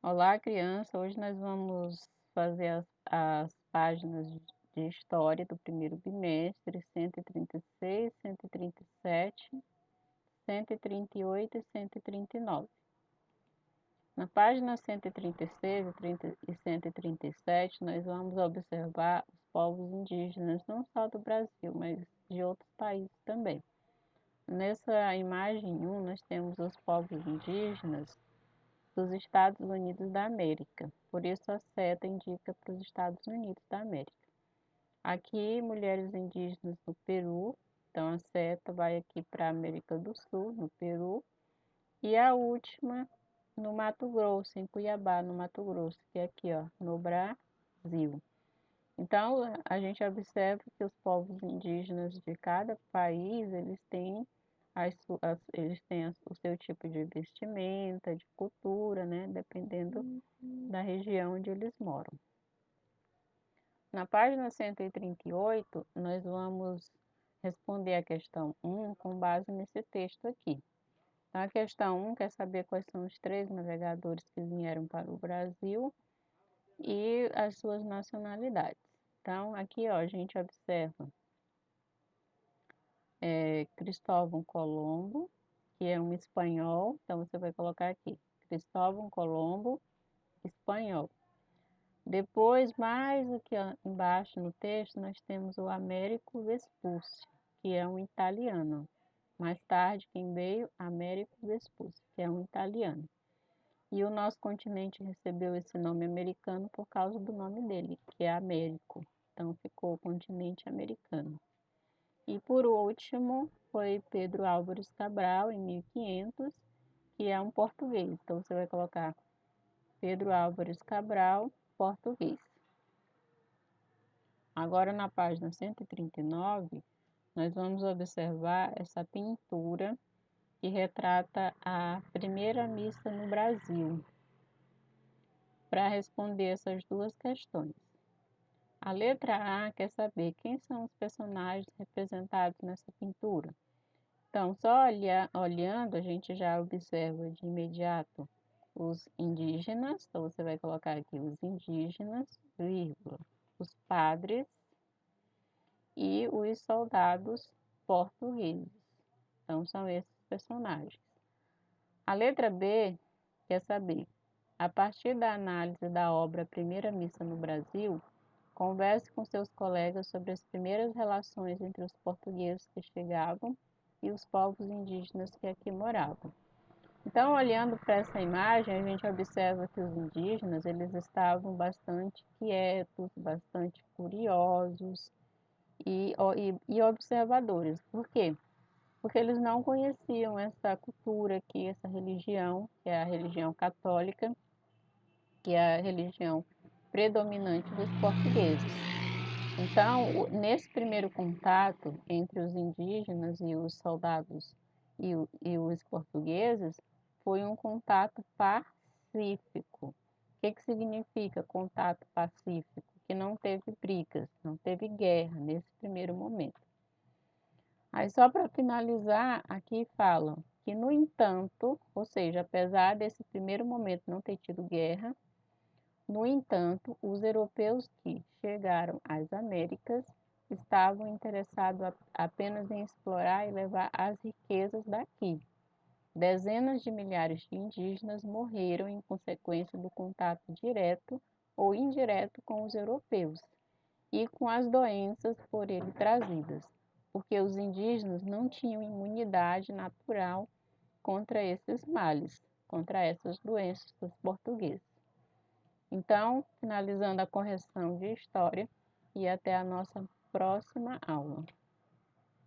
Olá, criança. Hoje nós vamos fazer as páginas de história do primeiro bimestre, 136, 137, 138 e 139. Na página 136 e 137, nós vamos observar os povos indígenas, não só do Brasil, mas de outros países também. Nessa imagem 1, nós temos os povos indígenas dos Estados Unidos da América. Por isso a seta indica para os Estados Unidos da América. Aqui, mulheres indígenas no Peru. Então a seta vai aqui para a América do Sul, no Peru. E a última no Mato Grosso, em Cuiabá, no Mato Grosso, que é aqui, ó, no Brasil. Então a gente observa que os povos indígenas de cada país, eles têm o seu tipo de vestimenta, de cultura, né? Dependendo da região onde eles moram. Na página 138, nós vamos responder a questão 1 com base nesse texto aqui. Então, a questão 1 quer saber quais são os 3 navegadores que vieram para o Brasil e as suas nacionalidades. Então, aqui ó, a gente observa Cristóvão Colombo, que é um espanhol. Então, você vai colocar aqui, Cristóvão Colombo, espanhol. Depois, mais aqui ó, embaixo no texto, nós temos o Américo Vespucci, que é um italiano. Mais tarde, quem veio? Américo Vespucci, que é um italiano. E o nosso continente recebeu esse nome americano por causa do nome dele, que é Américo. Então, ficou o continente americano. E por último, foi Pedro Álvares Cabral, em 1500, que é um português. Então, você vai colocar Pedro Álvares Cabral, português. Agora, na página 139, nós vamos observar essa pintura que retrata a primeira missa no Brasil, para responder essas duas questões. A letra A quer saber quem são os personagens representados nessa pintura. Então, só olhando, a gente já observa de imediato os indígenas. Então, você vai colocar aqui os indígenas, vírgula, os padres e os soldados portugueses. Então, são esses personagens. A letra B quer saber, a partir da análise da obra Primeira Missa no Brasil, converse com seus colegas sobre as primeiras relações entre os portugueses que chegavam e os povos indígenas que aqui moravam. Então, olhando para essa imagem, a gente observa que os indígenas, eles estavam bastante quietos, bastante curiosos e observadores. Por quê? Porque eles não conheciam essa cultura aqui, essa religião, que é a religião católica, que é a religião predominante dos portugueses. Então, nesse primeiro contato entre os indígenas e os soldados e os portugueses, foi um contato pacífico. O que significa contato pacífico? Que não teve brigas, não teve guerra nesse primeiro momento. Aí, só para finalizar, aqui falam que, no entanto, ou seja, apesar desse primeiro momento não ter tido guerra, no entanto, os europeus que chegaram às Américas estavam interessados apenas em explorar e levar as riquezas daqui. Dezenas de milhares de indígenas morreram em consequência do contato direto ou indireto com os europeus e com as doenças por ele trazidas, porque os indígenas não tinham imunidade natural contra esses males, contra essas doenças dos portugueses. Então, finalizando a correção de história e até a nossa próxima aula.